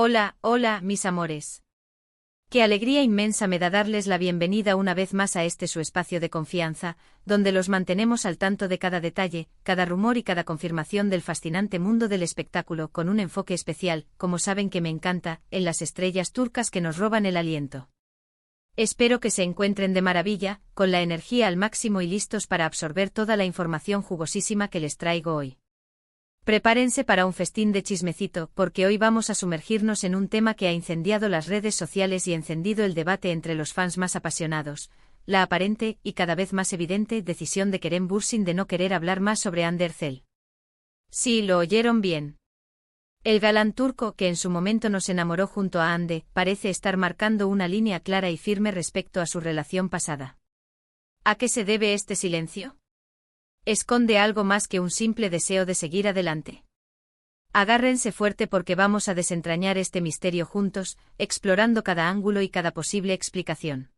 Hola, hola, mis amores. Qué alegría inmensa me da darles la bienvenida una vez más a este su espacio de confianza, donde los mantenemos al tanto de cada detalle, cada rumor y cada confirmación del fascinante mundo del espectáculo con un enfoque especial, como saben que me encanta, en las estrellas turcas que nos roban el aliento. Espero que se encuentren de maravilla, con la energía al máximo y listos para absorber toda la información jugosísima que les traigo hoy. Prepárense para un festín de chismecito, porque hoy vamos a sumergirnos en un tema que ha incendiado las redes sociales y encendido el debate entre los fans más apasionados, la aparente, y cada vez más evidente, decisión de Kerem Bürsin de no querer hablar más sobre Hande Erçel. Sí, lo oyeron bien. El galán turco, que en su momento nos enamoró junto a Hande, parece estar marcando una línea clara y firme respecto a su relación pasada. ¿A qué se debe este silencio? ¿Esconde algo más que un simple deseo de seguir adelante? Agárrense fuerte porque vamos a desentrañar este misterio juntos, explorando cada ángulo y cada posible explicación.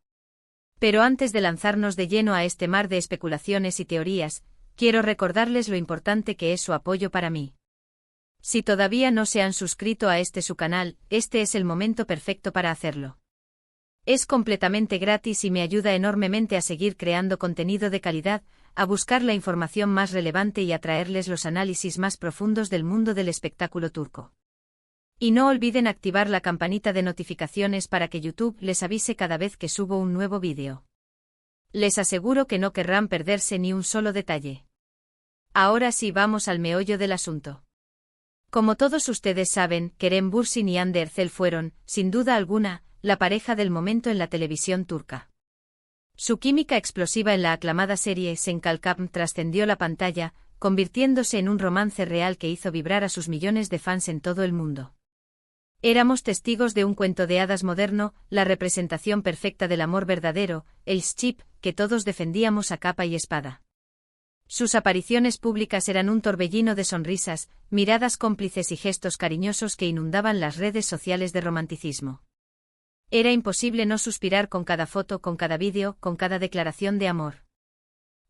Pero antes de lanzarnos de lleno a este mar de especulaciones y teorías, quiero recordarles lo importante que es su apoyo para mí. Si todavía no se han suscrito a su canal, este es el momento perfecto para hacerlo. Es completamente gratis y me ayuda enormemente a seguir creando contenido de calidad, a buscar la información más relevante y a traerles los análisis más profundos del mundo del espectáculo turco. Y no olviden activar la campanita de notificaciones para que YouTube les avise cada vez que subo un nuevo vídeo. Les aseguro que no querrán perderse ni un solo detalle. Ahora sí vamos al meollo del asunto. Como todos ustedes saben, Kerem Bürsin y Hande Erçel fueron, sin duda alguna, la pareja del momento en la televisión turca. Su química explosiva en la aclamada serie Senkalkam trascendió la pantalla, convirtiéndose en un romance real que hizo vibrar a sus millones de fans en todo el mundo. Éramos testigos de un cuento de hadas moderno, la representación perfecta del amor verdadero, el ship, que todos defendíamos a capa y espada. Sus apariciones públicas eran un torbellino de sonrisas, miradas cómplices y gestos cariñosos que inundaban las redes sociales de romanticismo. Era imposible no suspirar con cada foto, con cada vídeo, con cada declaración de amor.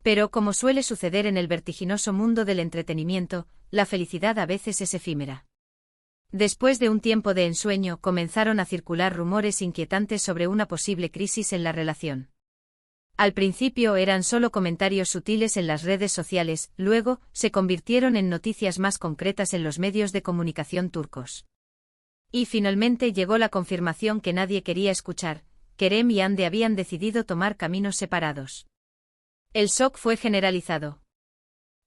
Pero como suele suceder en el vertiginoso mundo del entretenimiento, la felicidad a veces es efímera. Después de un tiempo de ensueño, comenzaron a circular rumores inquietantes sobre una posible crisis en la relación. Al principio eran solo comentarios sutiles en las redes sociales, luego se convirtieron en noticias más concretas en los medios de comunicación turcos. Y finalmente llegó la confirmación que nadie quería escuchar: Kerem y Hande habían decidido tomar caminos separados. El shock fue generalizado.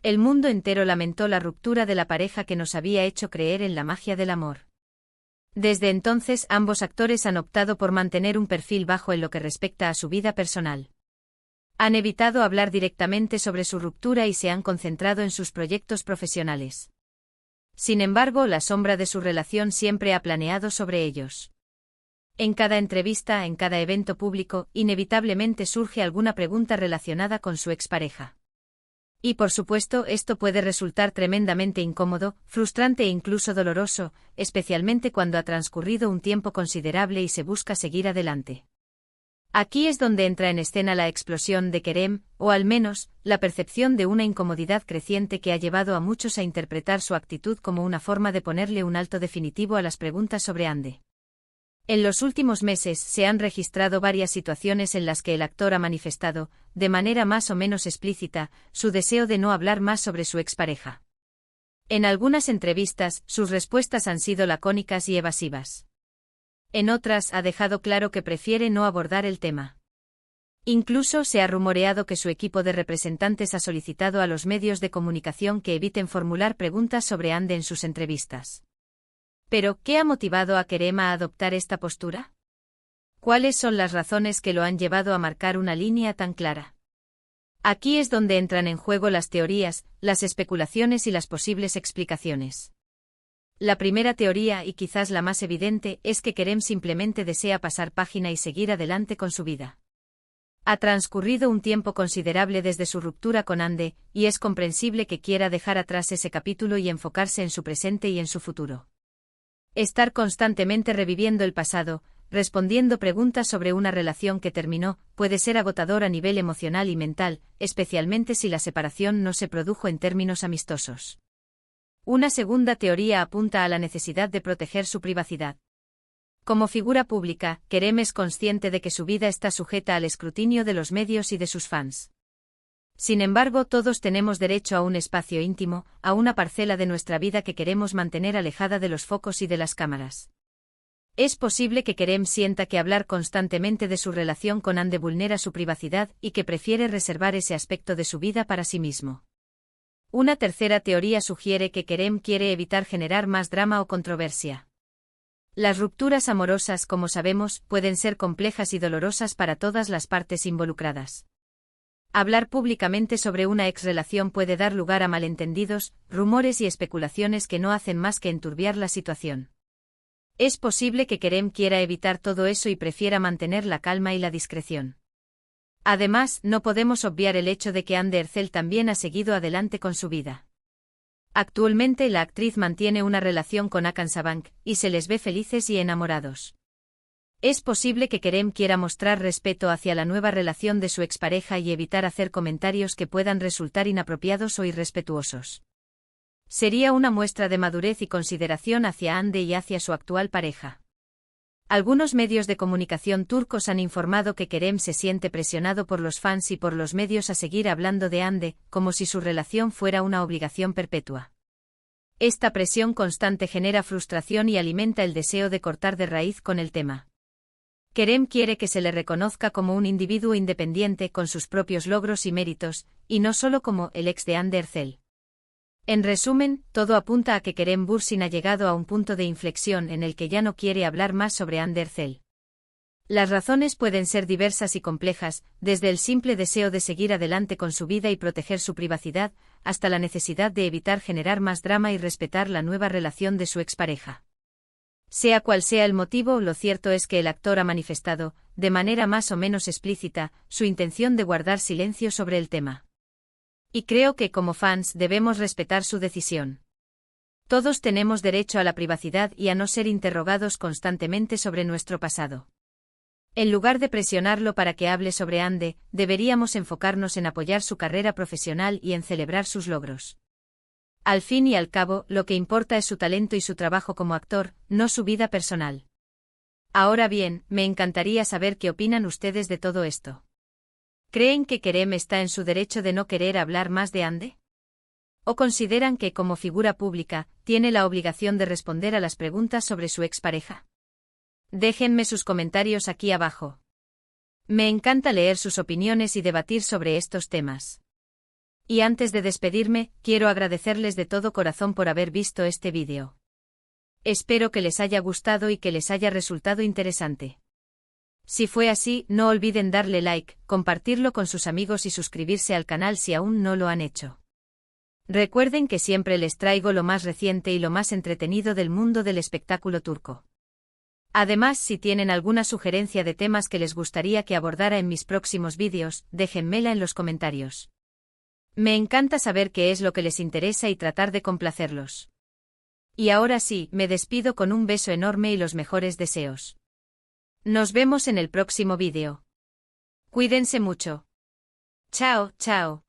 El mundo entero lamentó la ruptura de la pareja que nos había hecho creer en la magia del amor. Desde entonces ambos actores han optado por mantener un perfil bajo en lo que respecta a su vida personal. Han evitado hablar directamente sobre su ruptura y se han concentrado en sus proyectos profesionales. Sin embargo, la sombra de su relación siempre ha planeado sobre ellos. En cada entrevista, en cada evento público, inevitablemente surge alguna pregunta relacionada con su expareja. Y por supuesto, esto puede resultar tremendamente incómodo, frustrante e incluso doloroso, especialmente cuando ha transcurrido un tiempo considerable y se busca seguir adelante. Aquí es donde entra en escena la explosión de Kerem, o al menos, la percepción de una incomodidad creciente que ha llevado a muchos a interpretar su actitud como una forma de ponerle un alto definitivo a las preguntas sobre Hande. En los últimos meses se han registrado varias situaciones en las que el actor ha manifestado, de manera más o menos explícita, su deseo de no hablar más sobre su expareja. En algunas entrevistas, sus respuestas han sido lacónicas y evasivas. En otras ha dejado claro que prefiere no abordar el tema. Incluso se ha rumoreado que su equipo de representantes ha solicitado a los medios de comunicación que eviten formular preguntas sobre Hande en sus entrevistas. ¿Pero qué ha motivado a Kerem a adoptar esta postura? ¿Cuáles son las razones que lo han llevado a marcar una línea tan clara? Aquí es donde entran en juego las teorías, las especulaciones y las posibles explicaciones. La primera teoría, y quizás la más evidente, es que Kerem simplemente desea pasar página y seguir adelante con su vida. Ha transcurrido un tiempo considerable desde su ruptura con Hande, y es comprensible que quiera dejar atrás ese capítulo y enfocarse en su presente y en su futuro. Estar constantemente reviviendo el pasado, respondiendo preguntas sobre una relación que terminó, puede ser agotador a nivel emocional y mental, especialmente si la separación no se produjo en términos amistosos. Una segunda teoría apunta a la necesidad de proteger su privacidad. Como figura pública, Kerem es consciente de que su vida está sujeta al escrutinio de los medios y de sus fans. Sin embargo, todos tenemos derecho a un espacio íntimo, a una parcela de nuestra vida que queremos mantener alejada de los focos y de las cámaras. Es posible que Kerem sienta que hablar constantemente de su relación con Hande vulnera su privacidad y que prefiere reservar ese aspecto de su vida para sí mismo. Una tercera teoría sugiere que Kerem quiere evitar generar más drama o controversia. Las rupturas amorosas, como sabemos, pueden ser complejas y dolorosas para todas las partes involucradas. Hablar públicamente sobre una exrelación puede dar lugar a malentendidos, rumores y especulaciones que no hacen más que enturbiar la situación. Es posible que Kerem quiera evitar todo eso y prefiera mantener la calma y la discreción. Además, no podemos obviar el hecho de que Hande Erçel también ha seguido adelante con su vida. Actualmente la actriz mantiene una relación con Hakan Sabank, y se les ve felices y enamorados. Es posible que Kerem quiera mostrar respeto hacia la nueva relación de su expareja y evitar hacer comentarios que puedan resultar inapropiados o irrespetuosos. Sería una muestra de madurez y consideración hacia Hande y hacia su actual pareja. Algunos medios de comunicación turcos han informado que Kerem se siente presionado por los fans y por los medios a seguir hablando de Hande, como si su relación fuera una obligación perpetua. Esta presión constante genera frustración y alimenta el deseo de cortar de raíz con el tema. Kerem quiere que se le reconozca como un individuo independiente con sus propios logros y méritos, y no solo como el ex de Hande Erçel. En resumen, todo apunta a que Kerem Bürsin ha llegado a un punto de inflexión en el que ya no quiere hablar más sobre Hande Erçel. Las razones pueden ser diversas y complejas, desde el simple deseo de seguir adelante con su vida y proteger su privacidad, hasta la necesidad de evitar generar más drama y respetar la nueva relación de su expareja. Sea cual sea el motivo, lo cierto es que el actor ha manifestado, de manera más o menos explícita, su intención de guardar silencio sobre el tema. Y creo que como fans debemos respetar su decisión. Todos tenemos derecho a la privacidad y a no ser interrogados constantemente sobre nuestro pasado. En lugar de presionarlo para que hable sobre Hande, deberíamos enfocarnos en apoyar su carrera profesional y en celebrar sus logros. Al fin y al cabo, lo que importa es su talento y su trabajo como actor, no su vida personal. Ahora bien, me encantaría saber qué opinan ustedes de todo esto. ¿Creen que Kerem está en su derecho de no querer hablar más de Hande? ¿O consideran que, como figura pública, tiene la obligación de responder a las preguntas sobre su expareja? Déjenme sus comentarios aquí abajo. Me encanta leer sus opiniones y debatir sobre estos temas. Y antes de despedirme, quiero agradecerles de todo corazón por haber visto este vídeo. Espero que les haya gustado y que les haya resultado interesante. Si fue así, no olviden darle like, compartirlo con sus amigos y suscribirse al canal si aún no lo han hecho. Recuerden que siempre les traigo lo más reciente y lo más entretenido del mundo del espectáculo turco. Además, si tienen alguna sugerencia de temas que les gustaría que abordara en mis próximos vídeos, déjenmela en los comentarios. Me encanta saber qué es lo que les interesa y tratar de complacerlos. Y ahora sí, me despido con un beso enorme y los mejores deseos. Nos vemos en el próximo vídeo. Cuídense mucho. Chao, chao.